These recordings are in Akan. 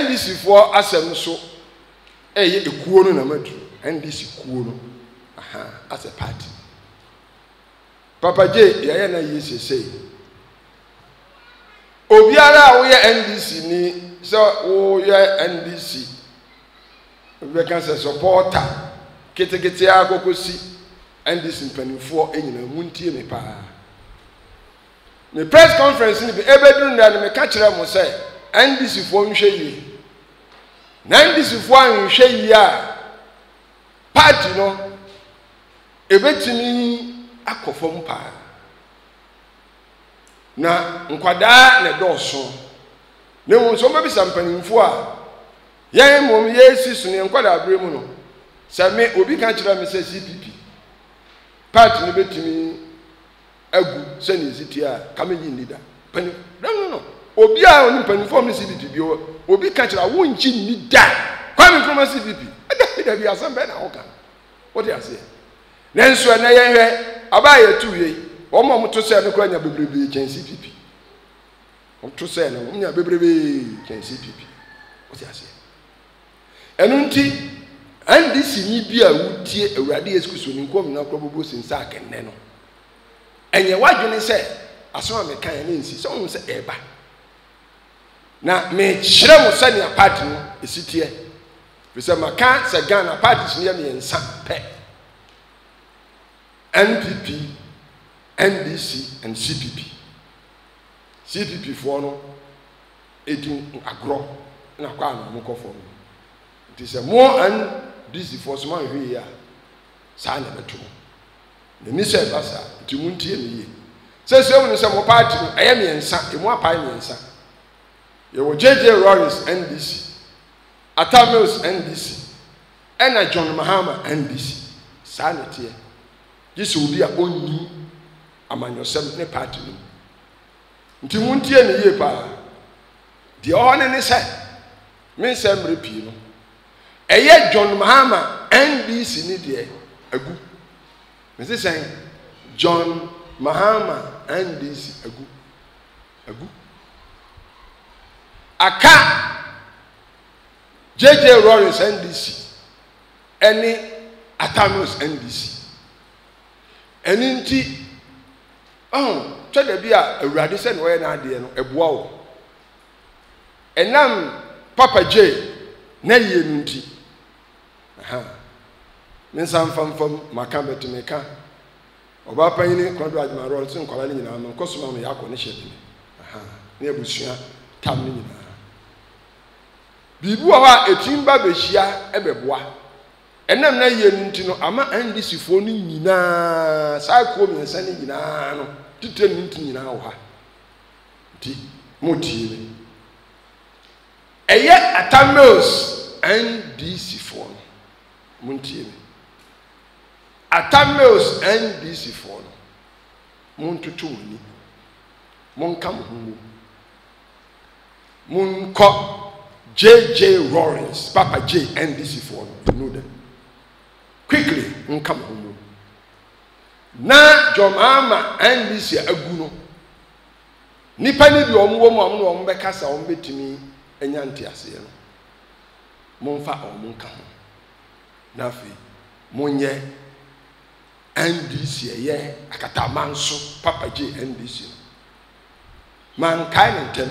NDC for asem so ekuo no na madu NDC kuo no as a party Papa J yeye na yesese obiara wo ye NDC ni so wo ye NDC we can say supporter ketekete akokosi NDC mpanifo enyina muntie me pa me press conference ni be ebeduru na me ka kire mo say NDC fo nhwe yi na NDC fo anhwe yi a party no ebetimi akofom pa na nkwada na doso ne mo so mabisa mpanimfo a yen mom yesi so ne nkwada abre mu no se me obi ka kira me se CPP party ne betimi agu se ne ziti a kamenyi leader pani no obi a oni mpanimfo ne CPP bi obi ka kira wo nchi ni da kwame from CPP da bi asem be na ho kan what do you say nenso na yenhwe abaye tuye omo moto se no kwanya bebrebe chen CPP moto se no nya bebrebe chen CPP what do you say enunti NDC ni bi a wutie awurade eskuso ni nkom na krobobo sinsa akenne no enye wadwene se aso me kan na nsi so won se eba na me kyerɛ mo sɛ ne party no esitie bisa maka sɛ Ghana parties ne me nsa pɛ NPP NDC and CPP for no edin agro na kwa na mo kɔfɔ no it is a more NDC for so man hwe ya sa na beto ne ni sɛ basa timuntie ne ye sɛ wo no sɛ mo party no ɛyɛ me nsa emu apai me nsa yewo JJ Lawrence NDC Atamils NDC ena John Mahama NDC sa na tie yesu obi a onni amanyosem ne party no nti muntie ne ye pa de ohone ne sɛ me nsɛm repi no ɛyɛ John Mahama NDC ni de agu me se sɛn John Mahama NDC agu aka JJ Lawrence NDC any Atamils NDC eninti twede bia awurade se ne wo ye na ade no eboa wo enam Papa J na ye nunti mensam fam maka betumeka oba panyini kwado adwuma rol sin kwala ni nyina ma nkosoma me yakọ ne hyepe ne abusua tam ni nyina bibu wa etimba behia ebeboa enam na ye nunti no ama NDC fo ni nyina sa ko mi nsa ni nyina no titre nunti nyina wo ha ti motie eye Atamils NDC fo no montie Atamils NDC fo no montoto woni monka mo hu monko JJ Lawrence Papa J NDC fo no know them quickly come home na John Mahama NDC agu no nipa ni bi omwo no ombeka sa ombetimi enya ntiase no monfa omunka ho na afi monye NDC ye akata manso Papa J NDC man kai ntem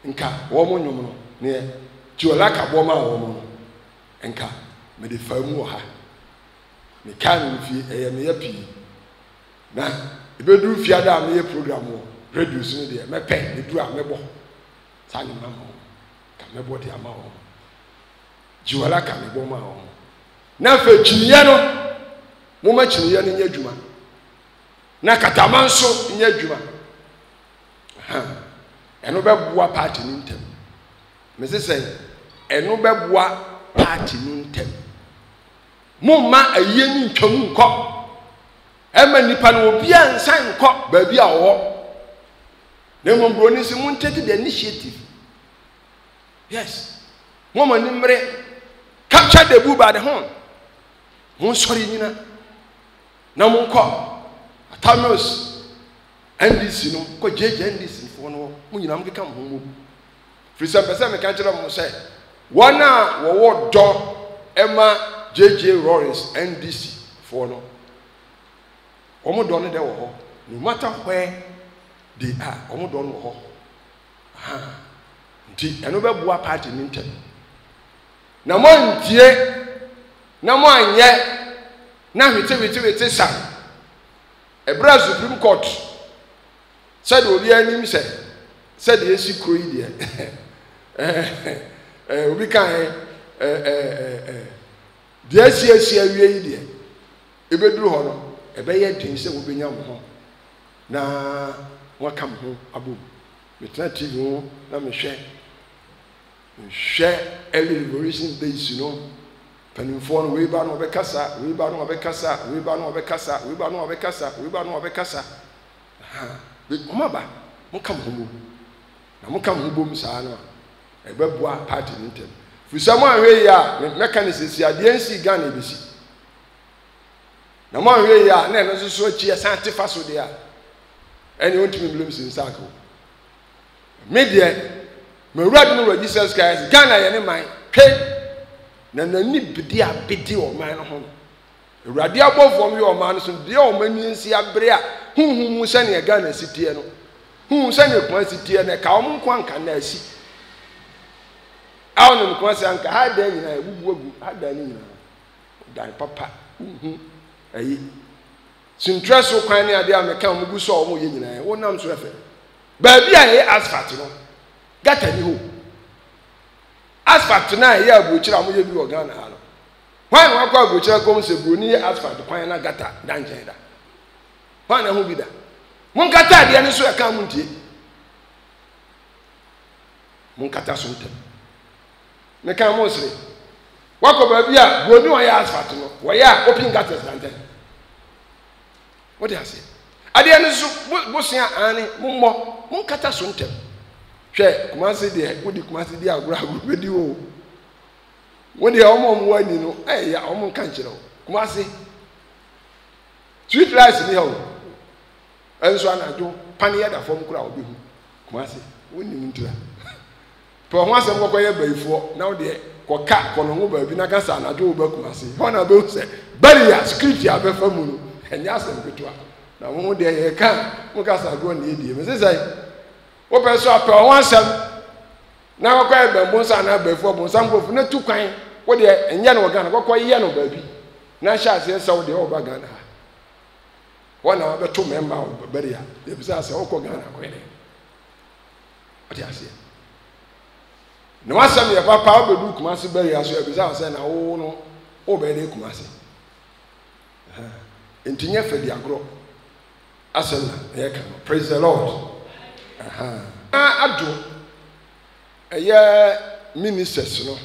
nka wo monyum no ne jola ka bo ma wo no nka me de famu ha me kan fi me yapi na ebedu fi ada me ye program wo radio so de me pen de du a me bo sa ni mama ka me bo de ama wo jiwala ka me bo ma wo na fa chiniye no mo ma chiniye no nya djuma na katama nso nya djuma eno be boa party ni ntem me se say eno be boa party ni ntem mumma aye ni ntwamu nkọ ema nipa no obi ansan nkọ ba bi a wo na mombro ni se mun take the initiative yes mama ni mre capture the bull by the horn mun sori nyina na mun kọ Atamils NDC no ko JJ NDC fo no mun nyina mun keka mo Frisa pese me kan kire mo say wana wo do ema JJ Lawrence NDC for no omo do no de wo ho no matter where they are omo do no ho nti eno be bua party ni ntem na mo ntie na mo anye na hwete san ebra Supreme Court said obi anim said esi kroyi de obi kan de esi awie yi de ebeduru ho no ebeye den se wo benya mo ho na waka mo ho abo metna TV ho na mehwe early liberation days panimfo no we ba no obekasa Umaba, Mukam Humu. Namukam Hubum Sana, a Bebwa party in them. For someone way ya, mechanics, ya DNC gun ABC. Namon way ya, never so cheer Santa Faso there. And you want to be blooms in Sako. Media, Maradno Jesus Christ, Ghana and mine, pay. Nana nip bidi or mine home. Radia from your man, so the old man see a brea. Who send a gun and city? Who send a quantity and a common quan can see? I don't know, Quansanka, had then I would have done thy papa. Since so kindly, I dare come who saw more in I won't am to effect. Baby, I ask Fatino. Got any who? As for tonight, here, which I will do a gun. Why not go which I go to Bruni as for the Pina Gata, Danjada? Why not be that? Munkata, the answer I come to Munkata Sunten. Meka mostly. What about ya? Go no, I ask Fatino. Why ya open gutters than then? What do I say? At the end of Bosia Annie, Mummo, Munkata Sunten. Share, Kumasi de, would you Kumasi de Agra with you? When the Omon one, you know, eh, Omon Canchino, Kumasi. Sweet rice in the home. And so I do Paniada from crowd. Kumasi, winning into that. For once I'm going before, now the Coca, Conomo, Binagasa, and I do Kumasi. Honor both say, Barrier, script, ya befamu, and Yasan Petua. Now, one day I can't, Mukasa go and eat him. As I open so up once. Now, I cried by Monsana before Monsango for not too kind. What the and Yano Ghana, what quite Yano baby. Now, shall say so the over Ghana. 1 hour, 2 members of Beria. The Bizarre Oko Ghana. What do I say? No one said me a papa will do Kumasi Beria, so Bizarre said, oh no, obey Kumasi. Intinya for the agro. Asana, praise the Lord. I do. A year ministers, no.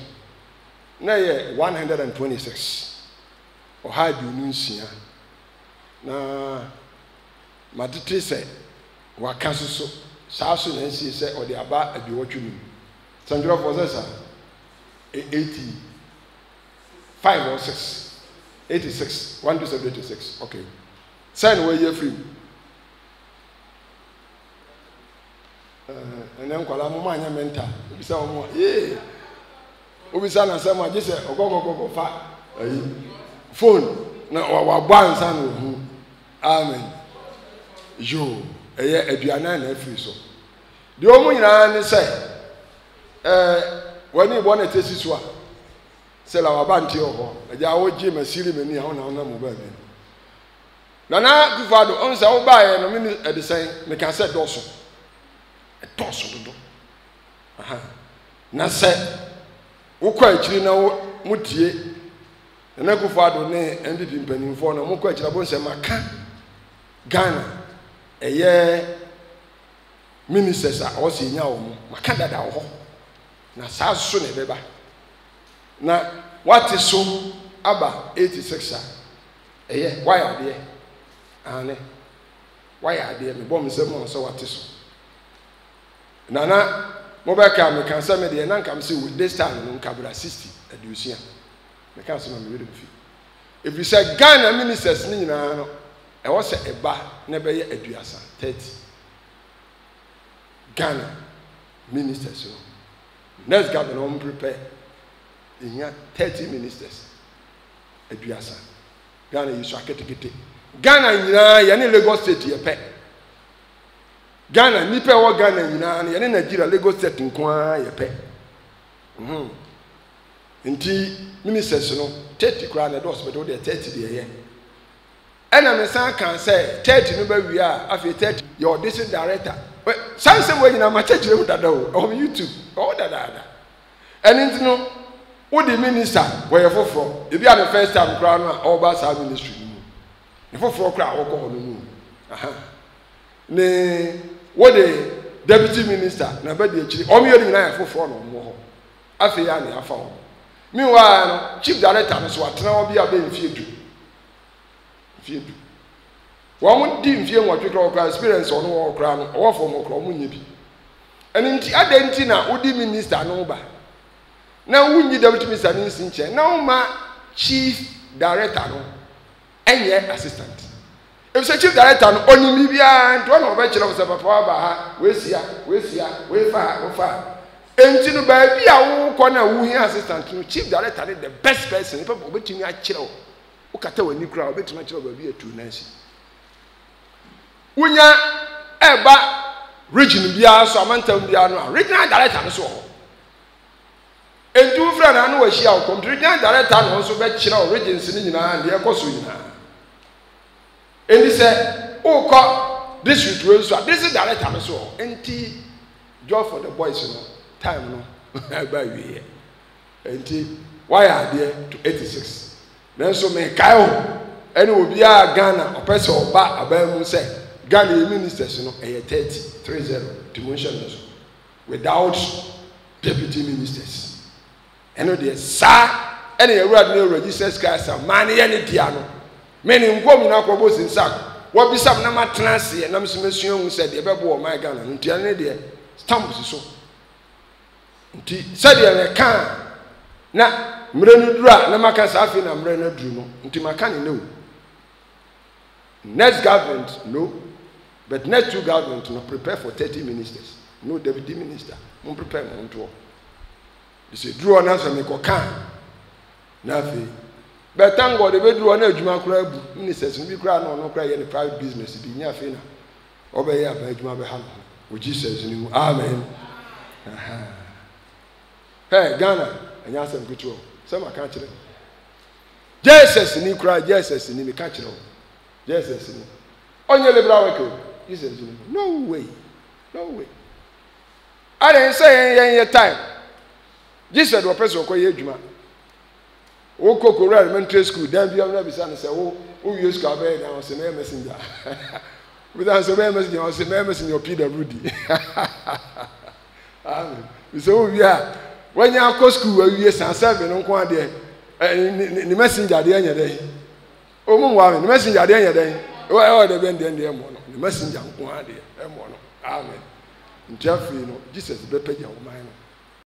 Na 126. Or how do you see? Na Matiti said, Wakasu, Sasu and she said, or the Abba at the watching. Sandra was 85 or 6. 86. 1 to 86. Okay. Sign away your free. And then call a man mentor. Yeah. Obisa na sama je se ogogogo fa phone na wa ban san wo amen yo eye aduana na afiri so de omu nyina ne se wani bo na tesi so a se la wa ban ti oho aja wo ji masiri mani a ona mo ba bi na kufado on se wo ba ye no me edisen me kan se doso do aha na se wokɔ akiri na mutie na Akufo-Addo ne MPP mpanimfo na mokɔ akiri abo nsɛm aka Ghana ɛyɛ ministers a ɔsɛ nya wo mu maka dada wo na saa so ne bɛba na wate so aba 86 a ɛyɛ wayɛ adeɛ ane wayɛ adeɛ me bɔ nsɛm on so wate so nana Mobeka me can say me the nan come see with this time no kabra 60 adusia me can say me ready fi if you say Ghana ministers ni nyina no e wo say eba na be ye aduasa 30 Ghana ministers no next governor prepare. In 30 ministers. Eduasa. Ghana is Shakete. Ghana, yani Lagos State, ye pet. Ghana, nipe wa Ghana, yani Nigeria, Lagos State, in Kwa, ye pet. Inti ministers, 30 crown a dose, but all the 30 year. And I'm a son can say 30 number we are after 30 your district director. But some way in a match on YouTube. All that. And into no what the minister where you from? If you are the first time crown or bus ministry. If you for crowd or call no. Ne what the deputy minister na be the actually o me yodi na for no mo. Afi ya na afa. Meanwhile chief director no so atena obi a be mfie du. One di mfie nwotwe kra experience ono wo kra no wo fo mo kra mo nya bi. Eni nti adenti na odi minister no ba. Na wunyi deputy minister ni nsinche. Na wo ma chief director no enye assistant. If say chief director no onimi bia nto na oba kire wo se papa ba ha we fa. Enti no ba bia wo ko na wo hi assistant no chief director is the best person. Papa obetimi a kire wo. Ukata wani kura obetuma kire baby etu nansi unya eba region bia so amantam bia no regional director no so ho entu fra na no wahia o regional director no so be kire o regions ni nyina de ekoso nyina eni se ukọ district we so this director no so enti job for the boys no time no eba wie enti why are there to 86 Nanso me kayo ene obi a Ghana opese oba abamu se Ghana ministers no 30 demotion without deputy ministers eno de sa ene ewura na register scarce man ye ne dia no me ne ngom na akobo sinsak wo bisam na matranse na mesumesu hu se de bebo o my Ghana ntia ne de stamp so nti se de me kan na mrenu dura na maka safi na mrenu duru no nti maka ne no next government no but next two government no prepare for 30 ministers no deputy minister mo prepare mo nto they say duru na so me ko kan na fe but thank God be duru na adwuma kura abu ministers bi kura na ono kura ye ne private business bi nya fe na obeye aba adwuma be ha no o Jesus ni amen hey Ghana anya sam kutuo sama ka kire Jesus ni kura Jesus ni me ka kire Jesus ni onye liberal work Jesus ni no way I didn't say yen time Jesus do person okoye adwuma wo kokoro elementary school dan bia na bisa na say wo use school abeg na say me messenger we dan say me messenger o say me messenger PWD amen so we are when you go school we san seven nko ade ni messenger de anya dey o mu wa ni messenger de anya dey o de ben de mo no ni messenger nko ade e mo no amen ntiafi no Jesus be pagya wo man no